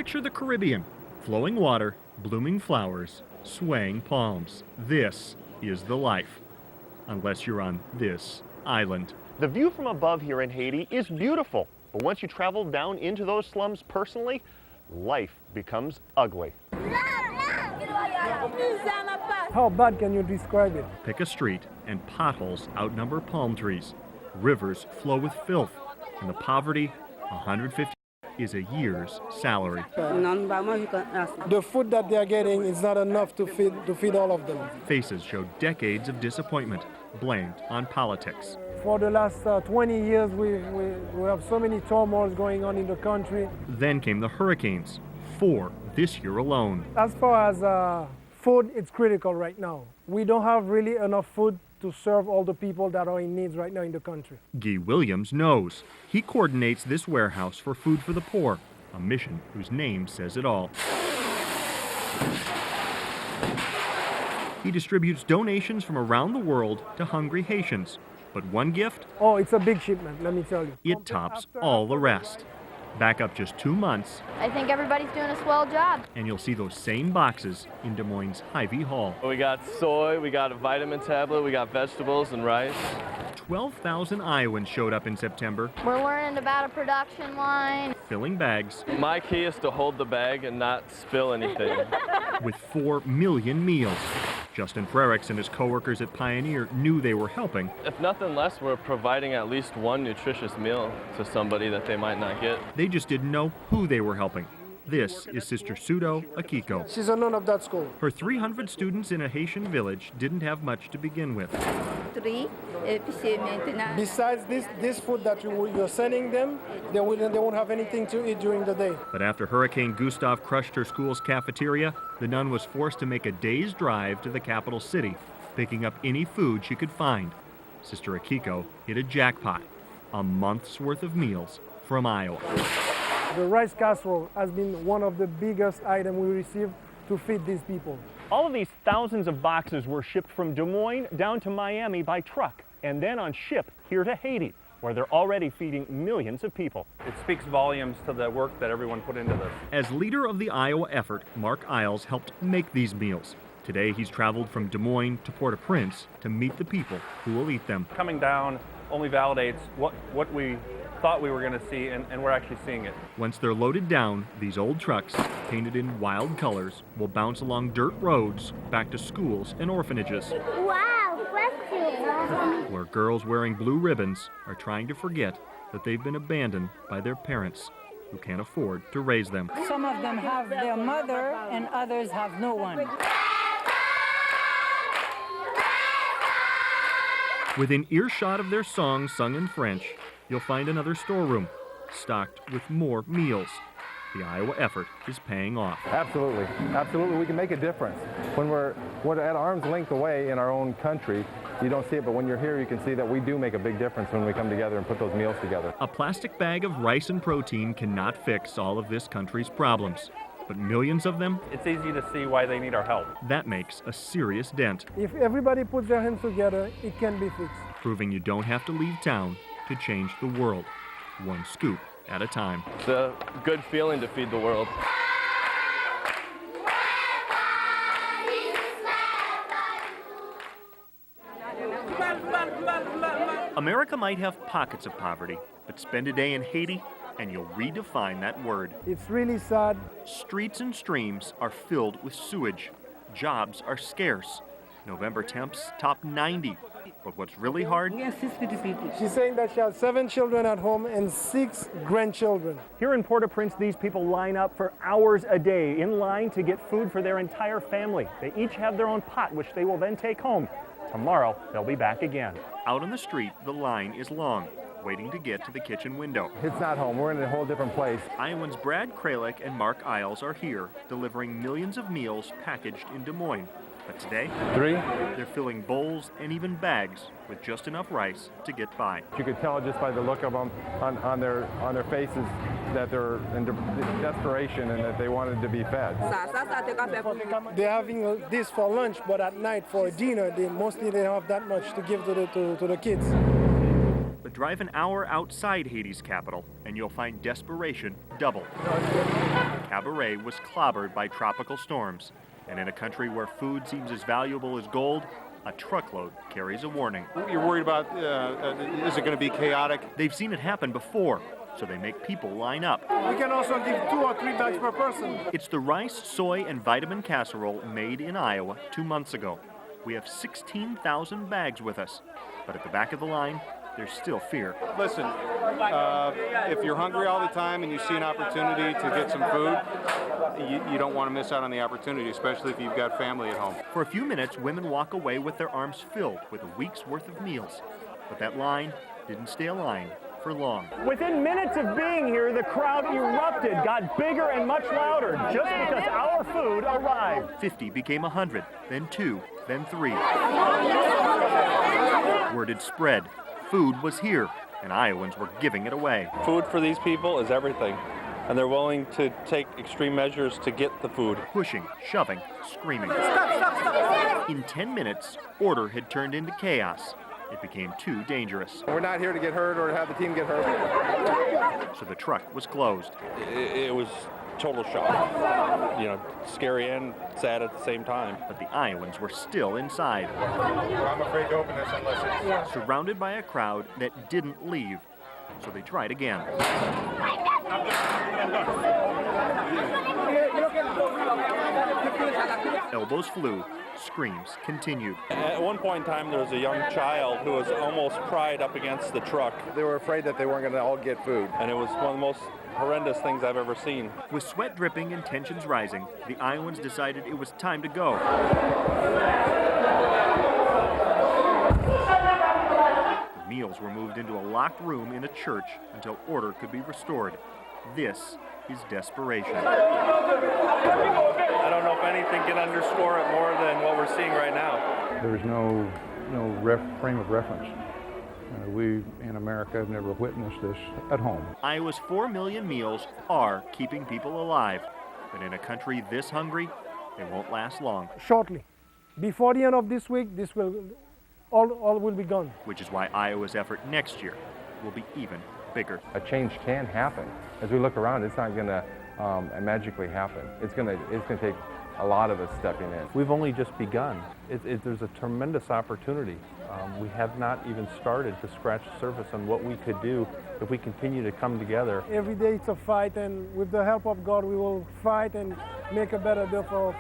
Picture the Caribbean. Flowing water, blooming flowers, swaying palms. This is the life. Unless you're on this island. The view from above here in Haiti is beautiful, but once you travel down into those slums personally, life becomes ugly. How bad can you describe it? Pick a street, and potholes outnumber palm trees. Rivers flow with filth, and the poverty, 150 is a year's salary. The food that they are getting is not enough to feed all of them. Faces show decades of disappointment, blamed on politics. For the last 20 years, we have so many turmoils going on in the country. Then came the hurricanes, 4 this year alone. As far as food, it's critical right now. We don't have really enough food to serve all the people that are in need right now in the country. Guy Williams knows. He coordinates this warehouse for Food for the Poor, a mission whose name says it all. He distributes donations from around the world to hungry Haitians. But one gift? Oh, it's a big shipment, let me tell you. It tops all the rest. Back up just 2 months, I think everybody's doing a swell job. and you'll see those same boxes in Des Moines' Hy-Vee Hall. We got soy, we got a vitamin tablet, we got vegetables and rice. 12,000 Iowans showed up in September, We're learning about a production line. filling bags My key is to hold the bag and not spill anything. with 4 million meals. Justin Frericks and his coworkers at Pioneer knew they were helping. If nothing less, we're providing at least one nutritious meal to somebody that they might not get. They just didn't know who they were helping. This is Sister Pseudo Akiko. She's a nun of that school. Her 300 students in a Haitian village didn't have much to begin with. Besides this food that you're sending them, they won't have anything to eat during the day. But after Hurricane Gustav crushed her school's cafeteria, the nun was forced to make a day's drive to the capital city, picking up any food she could find. Sister Akiko hit a jackpot, a month's worth of meals from Iowa. The rice casserole has been one of the biggest items we received to feed these people. All of these thousands of boxes were shipped from Des Moines down to Miami by truck, and then on ship here to Haiti, where they're already feeding millions of people. It speaks volumes to the work that everyone put into this. As leader of the Iowa effort, Mark Isles helped make these meals. Today, he's traveled from Des Moines to Port-au-Prince to meet the people who will eat them. Coming down only validates what we thought we were going to see, and we're actually seeing it. Once they're loaded down, these old trucks, painted in wild colors, will bounce along dirt roads back to schools and orphanages. Wow, question. Where girls wearing blue ribbons are trying to forget that they've been abandoned by their parents who can't afford to raise them. Some of them have their mother and others have no one. Within earshot of their songs sung in French, you'll find another storeroom stocked with more meals. The Iowa effort is paying off. Absolutely. Absolutely, we can make a difference. When we're at arm's length away in our own country, you don't see it, but when you're here, you can see that we do make a big difference when we come together and put those meals together. A plastic bag of rice and protein cannot fix all of this country's problems, but millions of them, It's easy to see why they need our help. that makes a serious dent, If everybody puts their hands together, it can be fixed. proving you don't have to leave town to change the world, one scoop at a time. It's a good feeling to feed the world. America might have pockets of poverty, but spend a day in Haiti and you'll redefine that word. It's really sad. Streets and streams are filled with sewage. Jobs are scarce. November temps top 90. But what's really hard? She's saying that she has 7 children at home and 6 grandchildren. Here in Port-au-Prince, these people line up for hours a day in line to get food for their entire family. They each have their own pot, which they will then take home. Tomorrow, they'll be back again. Out on the street, the line is long, waiting to get to the kitchen window. It's not home. We're in a whole different place. Iowans Brad Kralik and Mark Isles are here, delivering millions of meals packaged in Des Moines. But today, 3. they're filling bowls and even bags with just enough rice to get by. You could tell just by the look of them on their faces that they're in desperation and that they wanted to be fed. They're having this for lunch, but at night for dinner, they mostly don't have that much to give to the kids. But drive an hour outside Haiti's capital, and you'll find desperation double. Cabaret was clobbered by tropical storms, and in a country where food seems as valuable as gold, a truckload carries a warning. You're worried about, is it going to be chaotic? They've seen it happen before, so they make people line up. We can also give 2 or 3 bags per person. It's the rice, soy, and vitamin casserole made in Iowa 2 months ago. We have 16,000 bags with us, but at the back of the line, there's still fear. Listen, if you're hungry all the time and you see an opportunity to get some food, you don't want to miss out on the opportunity, especially if you've got family at home. For a few minutes, women walk away with their arms filled with a week's worth of meals. But that line didn't stay a line for long. Within minutes of being here, the crowd erupted, got bigger and much louder, just because our food arrived. 50 became 100, then 2, then 3. Word had spread. Food was here, and Iowans were giving it away. Food for these people is everything, and they're willing to take extreme measures to get the food. Pushing, shoving, screaming. In 10 minutes, order had turned into chaos. It became too dangerous. We're not here to get hurt or to have the team get hurt. So the truck was closed. It was total shock. You know, scary and sad at the same time. But the Iowans were still inside. I'm afraid to open this unless it's... Surrounded by a crowd that didn't leave. So they tried again. Elbows flew. Screams continued. At one point in time, there was a young child who was almost pried up against the truck. They were afraid that they weren't going to all get food. And it was one of the most horrendous things I've ever seen. With sweat dripping and tensions rising, the Iowans decided it was time to go. The meals were moved into a locked room in a church until order could be restored. This is desperation. I don't know if anything can underscore it more than what we're seeing right now. There's no frame of reference. We in America have never witnessed this at home. Iowa's 4 million meals are keeping people alive. But in a country this hungry, they won't last long. Shortly. Before the end of this week, all will be gone. Which is why Iowa's effort next year will be even bigger. A change can happen. As we look around, it's not going to magically happen. It's going to take a lot of us stepping in. We've only just begun. There's a tremendous opportunity. We have not even started to scratch the surface on what we could do if we continue to come together. Every day it's a fight, and with the help of God, we will fight and make a better day for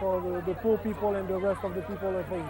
the poor people and the rest of the people of Haiti.